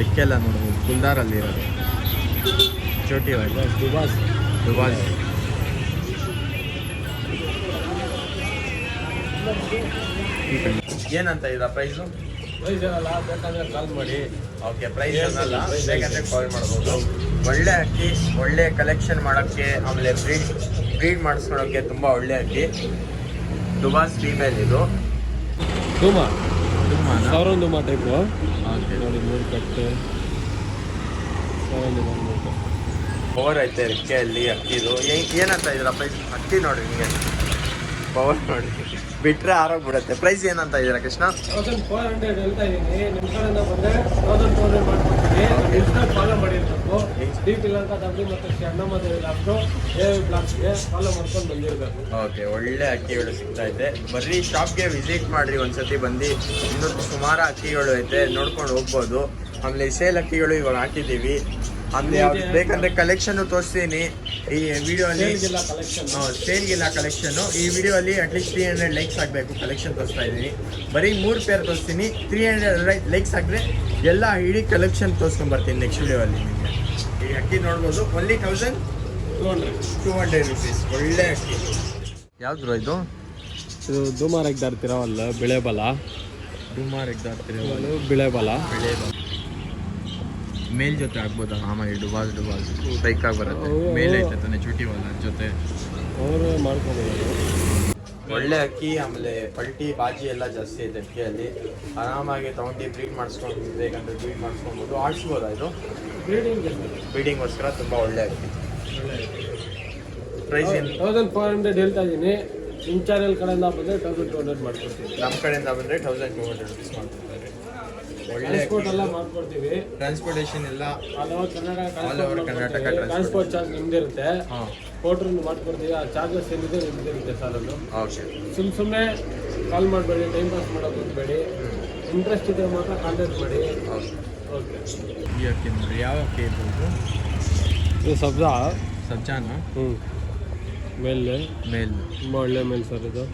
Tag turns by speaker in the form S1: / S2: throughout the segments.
S1: ಎಕ್ಕೆಲ್ಲ ನೋಡ್ಬೋದು ಕುಲ್ದಾರಲ್ಲಿ ಇರೋದು ಚೋಟಿ
S2: ದುಬಾಸ್
S1: ದುಬಾಸ್ ಏನಂತ ಇದೆ ಪ್ರೈಸು?
S2: ಪ್ರೈಸ್ ಏನಲ್ಲ, ಬೇಕಂದ್ರೆ ಕಾಲ್ ಮಾಡಿ.
S1: ಓಕೆ, ಪ್ರೈಸ್ ಏನಲ್ಲ, ಬೇಕಂದ್ರೆ ಕಾಲ್ ಮಾಡ್ಬೋದು. ಒಳ್ಳೆ ಅಕ್ಕಿ, ಒಳ್ಳೆ ಕಲೆಕ್ಷನ್ ಮಾಡೋಕ್ಕೆ, ಆಮೇಲೆ ಬ್ರೀಡ್ ಮಾಡಿಸ್ಕೊಳೋಕ್ಕೆ ತುಂಬ ಒಳ್ಳೆ ಅಕ್ಕಿ. ದುಬಾಸ್ ಫೀಮೇಲ್ ಇದು.
S2: ದುಮಾ
S1: ದುಮಾನ
S2: ದುಮಾ ಟೈಪು.
S1: ಓಕೆ,
S2: ನೋಡಿ 3 ಕಟ್ಟು
S1: ಪವರ್ ಐತೆ ರೆಕ್ಕೆಯಲ್ಲಿ ಅಕ್ಕಿದು. ಏನಂತ ಇದ್ದೀರಾ ಪ್ರೈಸ್? ಅಕ್ಕಿ ನೋಡಿ ನಿಮಗೆ ಪವರ್ ನೋಡಿ, ಬಿಟ್ಟರೆ ಆರೋಗ್ಬಿಡುತ್ತೆ. ಪ್ರೈಸ್ ಏನಂತ ಇದ್ದೀರಾ ಕೃಷ್ಣ?
S2: 1400 ಹೇಳ್ತಾ ಇದ್ದೀನಿ. ನಿಮ್ಮ ಕಡೆಯಿಂದ ಬಂದರೆ 1200 ಮಾಡ್ಕೊಡ್ತೀನಿ. ಇನ್ಸ್ಟಾಲ್ ಫಾಲೋ ಮಾಡಿರ್ಬೇಕು. ಡೀಪ್ ಇಲ್ಲ ಅಂತ ಡಬ್ಲ್ಯೂ ಮತ್ತು ಅಣ್ಣ ಮತ್ತು ಲಾಕ್ಟು ಬ್ಲಾಕ್ಸ್ಗೆ ಫಾಲೋ ಮಾಡ್ಕೊಂಡು ಬಂದಿರಬೇಕು.
S1: ಓಕೆ, ಒಳ್ಳೆ ಅಕ್ಕಿಗಳು ಸಿಗ್ತಾ ಇದೆ. ಬರ್ರಿ ಶಾಪ್ಗೆ ವಿಸಿಟ್ ಮಾಡಿರಿ ಒಂದ್ಸತಿ ಬಂದು. ಇನ್ನೂ ಸುಮಾರು ಅಕ್ಕಿಗಳು ಐತೆ, ನೋಡ್ಕೊಂಡು ಹೋಗ್ಬೋದು. ಆಮೇಲೆ ಸೇಲ್ ಅಕ್ಕಿಗಳು ಇವಾಗ ಹಾಕಿದ್ದೀವಿ. ಆಮೇಲೆ ಯಾವ್ದು ಬೇಕಂದ್ರೆ ಕಲೆಕ್ಷನ್ನು ತೋರಿಸ್ತೀನಿ ಈ ವಿಡಿಯೋಲಿ. ಸೇಲ್ಗಿಲ್ಲ ಕಲೆಕ್ಷನ್ನು. ಈ ವಿಡಿಯೋಲಿ ಅಟ್ಲೀಸ್ಟ್ 300 ಲೈಕ್ಸ್ ಆಗಬೇಕು. ಕಲೆಕ್ಷನ್ ತೋರಿಸ್ತಾ ಇದ್ದೀನಿ. ಬರೀ 3 ಪೇರ್ ತೋರಿಸ್ತೀನಿ. 300 ಲೈಕ್ಸ್ ಆದರೆ ಎಲ್ಲ ಇಡೀ ಕಲೆಕ್ಷನ್ ತೋರಿಸ್ಕೊಂಬರ್ತೀನಿ ನೆಕ್ಸ್ಟ್ ವಿಡಿಯೋಲ್ಲಿ. ನಿಮಗೆ ಈ ಅಕ್ಕಿ ನೋಡ್ಬೋದು. Only 1200 rupees. ಒಳ್ಳೆ ಅಕ್ಕಿ. ಯಾವ್ದು ಇದು?
S2: ದುಮಾರ್ ಎಗ್ದಾರ್ತಿರವಲ್ಲ, ಬಿಳೆಬಲ.
S1: ದುಮಾರ್ ಎಗ್ದಾರ್ತಿರವಲ್ಲ,
S2: ಬಿಳೆಬಲ.
S1: ಮೇಲ್ ಜೊತೆ ಆಗ್ಬೋದಾ? ಆಮೇಲೆ ಡುಬಾಸ್ ಬೈಕಾಗಿ ಬರುತ್ತೆ. ಮೇಲ್ ಐತೆ ತಾನೆ ಚುಟಿ ವಾಲ ಜೊತೆ
S2: ಅವರು ಮಾಡ್ಕೋಬೋದು.
S1: ಒಳ್ಳೆ ಅಕ್ಕಿ. ಆಮೇಲೆ ಪಲ್ಟಿ ಬಾಜಿ ಎಲ್ಲ ಜಾಸ್ತಿ ಐತೆ ಅಕ್ಕಿಯಲ್ಲಿ. ಆರಾಮಾಗಿ ತೊಗೊಂಡು ಬ್ರೀಡ್ ಮಾಡಿಸ್ಕೊಂಡು ಬೇಕಂದ್ರೆ ಬ್ರೀಡ್ ಮಾಡಿಸ್ಕೊಬೋದು. ಆಡಿಸ್ಬೋದಾ ಇದು? ಬ್ರೀಡಿಂಗ್ಗೋಸ್ಕರ ತುಂಬ ಒಳ್ಳೆ ಅಕ್ಕಿ. ಪ್ರೈಸ್ ಏನು?
S2: 1400 ಹೇಳ್ತಾ ಇದ್ದೀನಿ. ನಿಮ್ಮ ಚಾನೆಲ್ ಕಡೆಯಿಂದ ಬಂದರೆ 1200 ಮಾಡ್ಕೊಡ್ತೀವಿ.
S1: ನಮ್ಮ ಕಡೆಯಿಂದ ಬಂದರೆ 1200 ರುಪೀಸ್ ಮಾಡ್ಕೊಡ್ತಾರೆ. ಒಳ್ಳೆ
S2: ಟ್ರಾನ್ಸ್ಪೋರ್ಟ್ ಎಲ್ಲ ಮಾಡ್ಕೊಡ್ತೀವಿ.
S1: ಟ್ರಾನ್ಸ್ಪೋರ್ಟೇಷನ್ ಎಲ್ಲ
S2: all over Karnataka
S1: transport
S2: charge ನಿಮ್ದಿರುತ್ತೆ. ಫೋಟ್ರನ್ನು ಮಾಡ್ಕೊಡ್ತೀವಿ. ಆ ಚಾರ್ಜಸ್ ಏನಿದೆ ನಿಮ್ದಿರುತ್ತೆ ಸಾಲನ್ನು.
S1: ಓಕೆ,
S2: ಸುಮ್ಮನೆ ಕಾಲ್ ಮಾಡಬೇಡಿ, ಟೈಮ್ ಪಾಸ್ ಮಾಡೋಕೆ ಹೋಗಬೇಡಿ. ಇಂಟ್ರೆಸ್ಟ್ ಇದ್ದರೆ ಮಾತ್ರ ಕಾಂಟ್ಯಾಕ್ಟ್ ಮಾಡಿ. ಓಕೆ.
S1: ಈ ಅಕ್ಕಿ ನೋಡಿ, ಯಾವ ಅಕ್ಕಿ ಇರ್ಬೋದು?
S2: ಇದು
S1: ಸಬ್ಜಾನ.
S2: ಮೇಲ್
S1: ತುಂಬ
S2: ಒಳ್ಳೆ ಮೇಲ್ ಸರ್ ಇದು.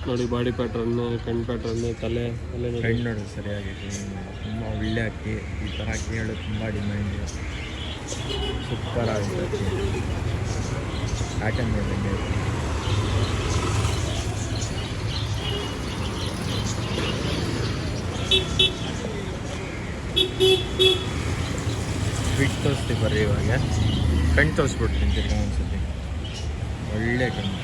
S2: ನೋಡಿ ಬಾಡಿ ಪ್ಯಾಟ್ರನ್ನು, ಕಣ್ ಪ್ಯಾಟ್ರನ್ನು, ತಲೆ
S1: ಕಣ್ಣು ನೋಡಿ ಸರಿಯಾಗಿ. ತುಂಬ ಒಳ್ಳೆ ಅಕ್ಕಿ. ಈ ಥರ ಅಕ್ಕಿ ಹೇಳೋದು ತುಂಬ ಡಿಮ್ಯಾಂಡ್. ಸೂಪರ್ ಆಗಿದೆ ಅಕ್ಕಿ. ಪ್ಯಾಟರ್ನ್ ನೋಡಿದಂಗೆ ಬಿಟ್ಟು ತೋರಿಸ್ತೀವಿ ಬರ್ರಿ. ಇವಾಗ ಕಣ್ಣು ತೋರಿಸ್ಬಿಡ್ತೀನಿ ತಿರ್ಗಾ ಒಂದ್ಸತಿ. ಒಳ್ಳೆ ಕಣ್ಣು.